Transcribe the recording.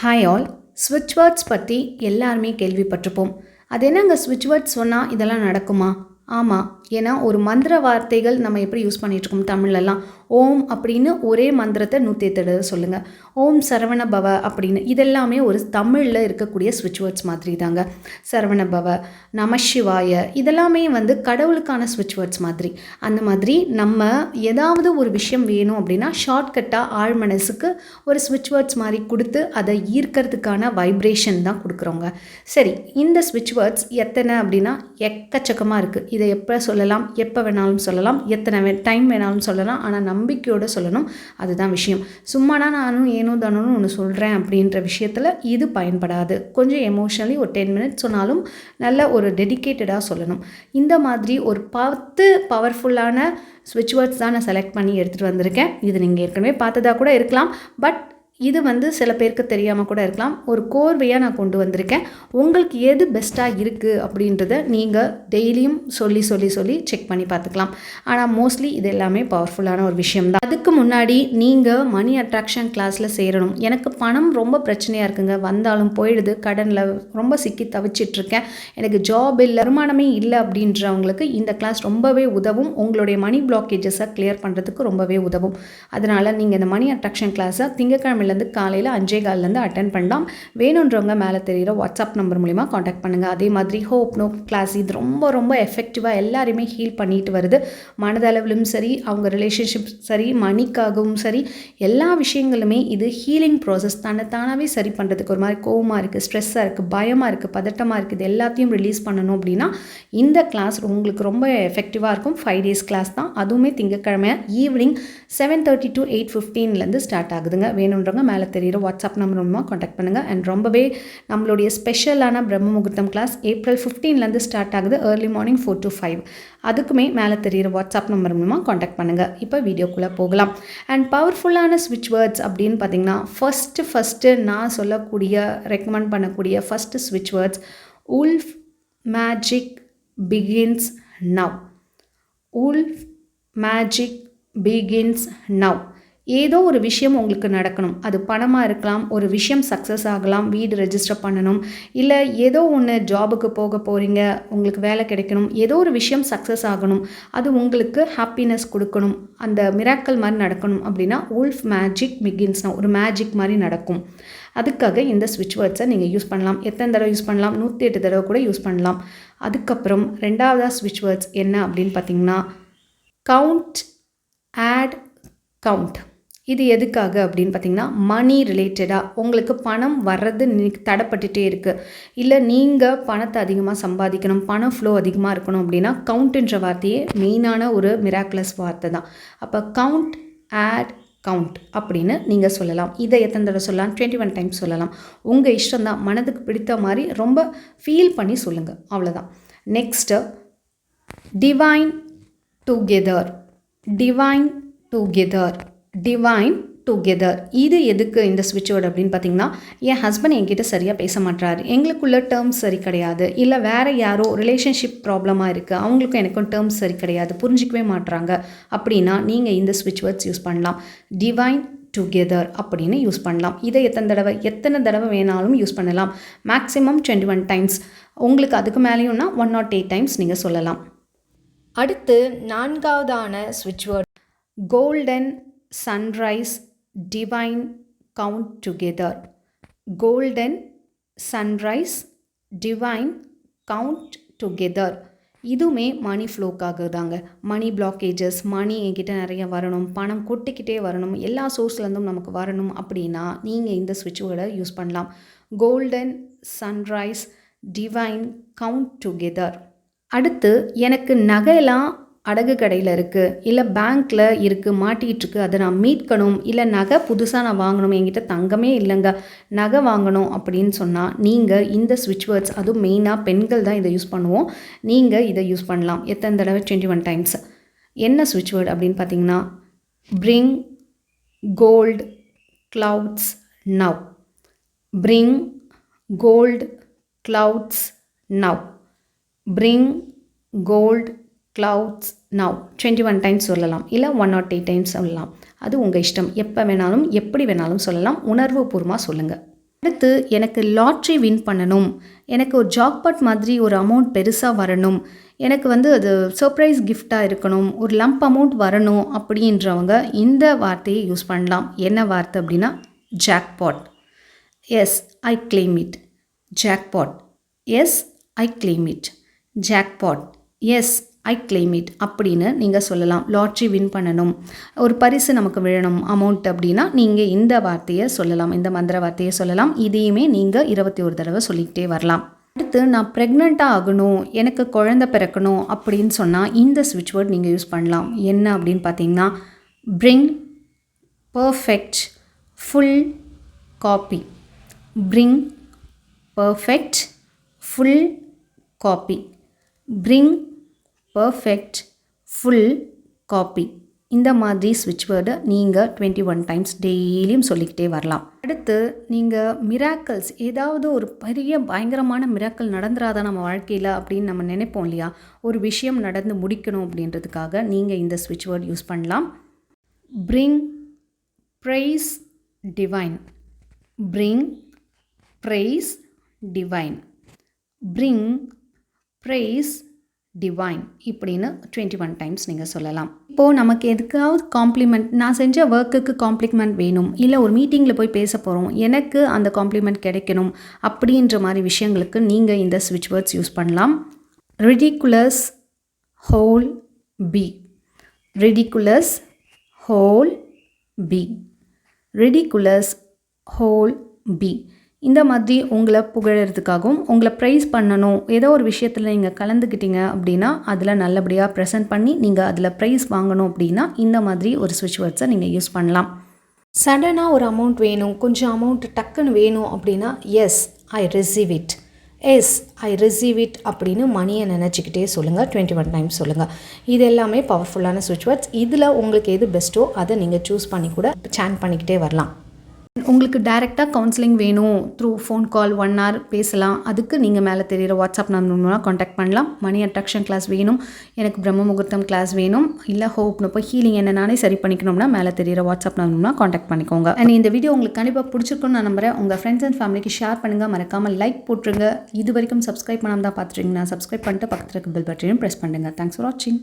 Hi all. ஸ்விட்ச் words பற்றி எல்லாருமே கேள்விப்பட்டிருப்போம். அது என்னங்க ஸ்விட்ச் வேர்ட்ஸ் சொன்னால் இதெல்லாம் நடக்குமா? ஆமாம். ஏன்னா ஒரு மந்திர வார்த்தைகள் நம்ம எப்படி யூஸ் பண்ணிகிட்ருக்கோம் தமிழ்லலாம். ஓம் அப்படின்னு ஒரே மந்திரத்தை 108 தடவை சொல்லுங்கள். ஓம் சரவண பவ அப்படின்னு இதெல்லாமே ஒரு தமிழில் இருக்கக்கூடிய ஸ்விட்ச் வேர்ட்ஸ் மாதிரி தாங்க. சரவண பவ, நமசிவாய இதெல்லாமே கடவுளுக்கான ஸ்விட்ச் வேர்ட்ஸ் மாதிரி. அந்த மாதிரி நம்ம ஏதாவது ஒரு விஷயம் வேணும் அப்படின்னா ஷார்ட்கட்டாக ஆழ் மனசுக்கு ஒரு ஸ்விட்ச் வேர்ட்ஸ் மாதிரி கொடுத்து அதை ஈர்க்கிறதுக்கான வைப்ரேஷன் தான் கொடுக்குறோங்க. சரி, இந்த ஸ்விட்ச் வேர்ட்ஸ் எத்தனை அப்படின்னா எக்கச்சக்கமாக இருக்குது. இதை எப்போ சொல்லலாம், எப்போ வேணாலும் சொல்லலாம், எத்தனை டைம் வேணாலும் சொல்லலாம். ஆனால் நம்பிக்கையோடு சொல்லணும், அதுதான் விஷயம். சும்மானா நானும் ஏனோ தானோன்னு ஒன்று சொல்கிறேன் அப்படின்ற விஷயத்தில் இது பயன்படாது. கொஞ்சம் எமோஷ்னலி ஒரு 10 மினிட்ஸ் சொன்னாலும் நல்ல ஒரு டெடிக்கேட்டடாக சொல்லணும். இந்த மாதிரி ஒரு 10 பவர்ஃபுல்லான ஸ்விட்ச் வேர்ட்ஸ் தான் நான் செலக்ட் பண்ணி எடுத்துகிட்டு வந்திருக்கேன். இது நீங்கள் ஏற்கனவே பார்த்ததா கூட இருக்கலாம், பட் இது சில பேருக்கு தெரியாமல் கூட இருக்கலாம். ஒரு கோர்வையாக நான் கொண்டு வந்திருக்கேன். உங்களுக்கு எது பெஸ்ட்டாக இருக்குது அப்படின்றத நீங்கள் டெய்லியும் சொல்லி செக் பண்ணி பார்த்துக்கலாம். ஆனால் மோஸ்ட்லி இது எல்லாமே பவர்ஃபுல்லான ஒரு விஷயம் தான். அதுக்கு முன்னாடி நீங்கள் மணி அட்ராக்ஷன் கிளாஸில் சேரணும். எனக்கு பணம் ரொம்ப பிரச்சனையாக இருக்குங்க, வந்தாலும் போயிடுது, கடனில் ரொம்ப சிக்கி தவிச்சிட்ருக்கேன், எனக்கு ஜாப் இல்லை, வருமானமே இல்லை அப்படின்றவங்களுக்கு இந்த கிளாஸ் ரொம்பவே உதவும். உங்களுடைய மணி பிளாக்கேஜஸை கிளியர் பண்ணுறதுக்கு ரொம்பவே உதவும். அதனால் நீங்கள் இந்த மணி அட்ராக்ஷன் கிளாஸை திங்கக்கிழமை காலையில் 5:15 அட்டன் பண்ணலாம். வேணுன்றவங்க மேலே தெரிகிற வாட்ஸ்அப் நம்பர் மூலிமா காண்டாக்ட் பண்ணுங்கள். அதே மாதிரி ஹோப் நோ கிளாஸ் இது ரொம்ப எஃபெக்டிவாக எல்லாருமே ஹீல் பண்ணிட்டு வருது. மனதளவிலும் சரி, அவங்க ரிலேஷன்ஷிப் சரி, மணிக்காகவும் சரி, எல்லா விஷயங்களுமே இது ஹீலிங் ப்ராசஸ். தானாகவே சரி பண்ணுறதுக்கு ஒரு மாதிரி கோவமாக இருக்குது, ஸ்ட்ரெஸ்ஸாக இருக்குது, பயமாக இருக்குது, பதட்டமாக இருக்குது, இது எல்லாத்தையும் ரிலீஸ் பண்ணணும் அப்படின்னா இந்த கிளாஸ் உங்களுக்கு ரொம்ப எஃபெக்டிவாக இருக்கும். 5 days கிளாஸ் தான், அதுவுமே திங்கக்கிழமை ஈவினிங் 7:30 to 8:15 ஸ்டார்ட் ஆகுதுங்க. வேணுன்றவங்க மேலே தெரிகிற வாட்ஸ்அப் நம்பர் மூலமாக காண்டாக்ட் பண்ணுங்கள். அண்ட் ரொம்பவே நம்மளுடைய ஸ்பெஷலான பிரம்ம முகூர்த்தம் கிளாஸ் April 15 ஸ்டார்ட் ஆகுது. Early morning 4 to 5. அதுக்குமே மேலே தெரிகிற வாட்ஸ்அப் நம்பர் மூலமாக காண்டாக்ட் பண்ணுங்கள். இப்போ வீடியோக்குள்ளே போகலாம். அண்ட் பவர்ஃபுல்லான ஸ்விட்ச் வேர்ட்ஸ் அப்படின்னு பார்த்தீங்கன்னா ஃபஸ்ட்டு நான் சொல்லக்கூடிய ரெக்கமெண்ட் பண்ணக்கூடிய ஃபஸ்ட்டு ஸ்விட்ச் words wolf magic begins now. Wolf magic begins now. ஏதோ ஒரு விஷயம் உங்களுக்கு நடக்கணும். அது பணமாக இருக்கலாம், ஒரு விஷயம் சக்ஸஸ் ஆகலாம், வீடு ரெஜிஸ்டர் பண்ணணும், இல்லை ஏதோ ஒன்று ஜாபுக்கு போக போகிறீங்க, உங்களுக்கு வேலை கிடைக்கணும், ஏதோ ஒரு விஷயம் சக்ஸஸ் ஆகணும், அது உங்களுக்கு ஹாப்பினஸ் கொடுக்கணும், அந்த மிராக்கல் மாதிரி நடக்கணும் அப்படின்னா உல்ஃப் மேஜிக் பிகின்ஸ்னா ஒரு மேஜிக் மாதிரி நடக்கும். அதுக்காக இந்த ஸ்விட்ச் வேர்ட்ஸை நீங்கள் யூஸ் பண்ணலாம். எத்தனை தடவை யூஸ் பண்ணலாம்? 108 தடவை கூட யூஸ் பண்ணலாம். அதுக்கப்புறம் ரெண்டாவதாக ஸ்விட்ச் வேர்ட்ஸ் என்ன அப்படின்னு பார்த்தீங்கன்னா கவுண்ட், ஆட், கவுண்ட். இது எதுக்காக அப்படின்னு பார்த்தீங்கன்னா மணி ரிலேட்டடாக உங்களுக்கு பணம் வர்றது தடைப்பட்டுட்டே இருக்குது, இல்லை நீங்கள் பணத்தை அதிகமாக சம்பாதிக்கணும், பணம் ஃப்ளோ அதிகமாக இருக்கணும் அப்படின்னா கவுண்ட்டுன்ற வார்த்தையே மெயினான ஒரு மிராக்குலஸ் வார்த்தை தான். அப்போ கவுண்ட், ஆட், கவுண்ட் அப்படின்னு நீங்கள் சொல்லலாம். இதை எத்தனை தடவை சொல்லலாம்? 21 டைம்ஸ் சொல்லலாம். உங்கள் இஷ்டம் தான், மனதுக்கு பிடித்த மாதிரி ரொம்ப ஃபீல் பண்ணி சொல்லுங்கள், அவ்வளோதான். Next divine together. Divine together, divine together. இது எதுக்கு இந்த ஸ்விட்ச் வேர்டு அப்படின்னு பார்த்தீங்கன்னா என் ஹஸ்பண்ட் என்கிட்ட சரியாக பேச மாட்டாரு, எங்களுக்குள்ள டேர்ம்ஸ் சரி கிடையாது, இல்லை வேறு யாரோ ரிலேஷன்ஷிப் ப்ராப்ளமாக இருக்குது, அவங்களுக்கும் எனக்கும் டேர்ம்ஸ் சரி கிடையாது, புரிஞ்சிக்கவே மாட்டுறாங்க அப்படின்னா நீங்கள் இந்த ஸ்விட்ச் வேர்ட்ஸ் யூஸ் பண்ணலாம். டிவைன் டுகெதர் அப்படின்னு யூஸ் பண்ணலாம். இதை எத்தனை தடவை வேணாலும் யூஸ் பண்ணலாம். Maximum 21 times. உங்களுக்கு அதுக்கு மேலேயும்னா 108 டைம்ஸ் நீங்கள் சொல்லலாம். அடுத்து 4வதான ஸ்விட்ச் word golden sunrise divine count together. Golden sunrise divine count together. இதுவுமே மணி ஃப்ளோக்காக தாங்க. மணி பிளாக்கேஜஸ், மணி என்கிட்ட நிறைய வரணும், பணம் கொட்டிக்கிட்டே வரணும், எல்லா சோர்ஸ்லேருந்தும் நமக்கு வரணும் அப்படின்னா நீங்கள் இந்த ஸ்விட்ச் வேர்டை யூஸ் பண்ணலாம். Golden sunrise divine count together. அடுத்து எனக்கு நகையெல்லாம் அடகு கடையில் இருக்குது, இல்லை பேங்க்கில் இருக்குது, மாட்டிகிட்ருக்கு, அதை நான் மீட்கணும், இல்லை நகை புதுசாக நான் வாங்கணும், என்கிட்ட தங்கமே இல்லைங்க, நகை வாங்கணும் அப்படின்னு சொன்னால் நீங்கள் இந்த ஸ்விட்ச் வேர்ட்ஸ், அதுவும் மெயினாக பெண்கள் தான் இதை யூஸ் பண்ணுவோம், நீங்கள் இதை யூஸ் பண்ணலாம். எத்தனை தடவை? 21 டைம்ஸ். என்ன ஸ்விட்ச் வேர்ட் அப்படின்னு பார்த்தீங்கன்னா bring gold clouds now. Bring gold clouds now. Bring gold clouds now. 21 times சொல்லலாம், இல்லை 108 டைம்ஸ் சொல்லலாம். அது உங்கள் இஷ்டம். எப்போ வேணாலும் எப்படி வேணாலும் சொல்லலாம். உணர்வுபூர்வமாக சொல்லுங்கள். அடுத்து எனக்கு லாட்ரி வின் பண்ணணும், எனக்கு ஒரு ஜாக்பாட் மாதிரி ஒரு அமௌண்ட் பெருசாக வரணும், எனக்கு அது சர்ப்ரைஸ் கிஃப்டாக இருக்கணும், ஒரு லம்ப் அமௌண்ட் வரணும் அப்படின்றவங்க இந்த வார்த்தையை யூஸ் பண்ணலாம். என்ன வார்த்தை அப்படின்னா jackpot. Yes I claim it. Jackpot. Yes I claim it. Jackpot. Yes I claim it அப்படின்னு நீங்கள் சொல்லலாம். லாட்ரி வின் பண்ணணும், ஒரு பரிசு நமக்கு விழணும் அமௌண்ட் அப்படின்னா நீங்கள் இந்த வார்த்தையை சொல்லலாம், இந்த மந்திர வார்த்தையை சொல்லலாம். இதையுமே நீங்கள் 21 தடவை சொல்லிக்கிட்டே வரலாம். அடுத்து நான் ப்ரெக்னெண்ட்டாக ஆகணும், எனக்கு குழந்தை பிறக்கணும் அப்படின்னு சொன்னால் இந்த ஸ்விட்ச் வேர்ட் நீங்கள் யூஸ் பண்ணலாம். என்ன அப்படின்னு பார்த்தீங்கன்னா bring perfect full copy. bring perfect full copy. bring perfect full copy. இந்த மாதிரி ஸ்விட்ச் வேர்டை நீங்கள் 21 டைம்ஸ் டெய்லியும் சொல்லிக்கிட்டே வரலாம். அடுத்து நீங்கள் மிராக்கிள்ஸ், ஏதாவது ஒரு பெரிய பயங்கரமான மிராக்கிள் நடந்துராதா நம்ம வாழ்க்கையில் அப்படின்னு நம்ம நினைப்போம் இல்லையா, ஒரு விஷயம் நடந்து முடிக்கணும் அப்படின்றதுக்காக நீங்கள் இந்த ஸ்விட்ச் வேர்ட் யூஸ் பண்ணலாம். bring praise divine. bring praise divine. bring praise divine இப்படின்னு 21 டைம்ஸ் நீங்கள் சொல்லலாம். இப்போது நமக்கு எதுக்காவது காம்ப்ளிமெண்ட், நான் செஞ்ச ஒர்க்குக்கு காம்ப்ளிமெண்ட் வேணும், இல்லை ஒரு மீட்டிங்கில் போய் பேச போகிறோம், எனக்கு அந்த காம்ப்ளிமெண்ட் கிடைக்கணும் அப்படின்ற மாதிரி விஷயங்களுக்கு நீங்கள் இந்த ஸ்விட்ச் வேர்ட்ஸ் யூஸ் பண்ணலாம். Ridiculous whole be. Ridiculous whole be. Ridiculous whole be. இந்த மாதிரி உங்களை புகழறதுக்காகவும் உங்களை ப்ரைஸ் பண்ணணும், ஏதோ ஒரு விஷயத்தில் நீங்கள் கலந்துக்கிட்டீங்க அப்படின்னா அதில் நல்லபடியாக ப்ரெசென்ட் பண்ணி நீங்கள் அதில் ப்ரைஸ் வாங்கணும் அப்படின்னா இந்த மாதிரி ஒரு ஸ்விட்ச் வேர்ட்ஸை நீங்கள் யூஸ் பண்ணலாம். சடனாக ஒரு அமௌண்ட் வேணும், கொஞ்சம் அமௌண்ட் டக்குன்னு வேணும் அப்படின்னா yes I receive it. Yes I receive it அப்படின்னு மணியை நினச்சிக்கிட்டே சொல்லுங்கள். 21 டைம்ஸ் சொல்லுங்கள். இது எல்லாமே பவர்ஃபுல்லான ஸ்விட்ச் வேர்ட்ஸ். இதில் உங்களுக்கு எது பெஸ்ட்டோ அதை நீங்கள் சூஸ் பண்ணி கூட சாண்ட் பண்ணிக்கிட்டே வரலாம். உங்களுக்கு டைரெக்டாக கவுன்சிலிங் வேணும், த்ரூ ஃபோன் கால் 1 hour பேசலாம். அதுக்கு நீங்கள் மேலே தெரிகிற வாட்ஸ்அப் நம்பர் மூலமாக காண்டாக்ட் பண்ணலாம். மணி அட்ராக்ஷன் கிளாஸ் வேணும், எனக்கு பிரம்ம முகூர்த்தம் கிளாஸ் வேணும், இல்லை ஹோப்னு போய் ஹீலிங் என்ன நானே சரி பண்ணிக்கணும்னா மேலே தெரிகிற வாட்ஸ்அப் நம்பர் மூலமாக காண்டாக்ட் பண்ணிக்கோங்க. அண்ட் இந்த வீடியோ உங்களுக்கு கண்டிப்பாக பிடிச்சிருக்குன்னு நான் நம்புகிறேன். உங்கள் ஃப்ரெண்ட்ஸ் அண்ட் ஃபேமிலிக்கு ஷேர் பண்ணுங்கள், மறக்காமல் லைக் போட்டுருங்க. இது வரைக்கும் சப்ஸ்கிரைப் பண்ணாமல் தான் பார்த்துருக்கீங்கன்னா சப்ஸ்கிரைப் பண்ணிட்டு பக்கத்தில் இருக்க பெல் பட்டனையும் ப்ரெஸ் பண்ணுங்கள். தேங்க்ஸ் ஃபார் வாட்சிங்.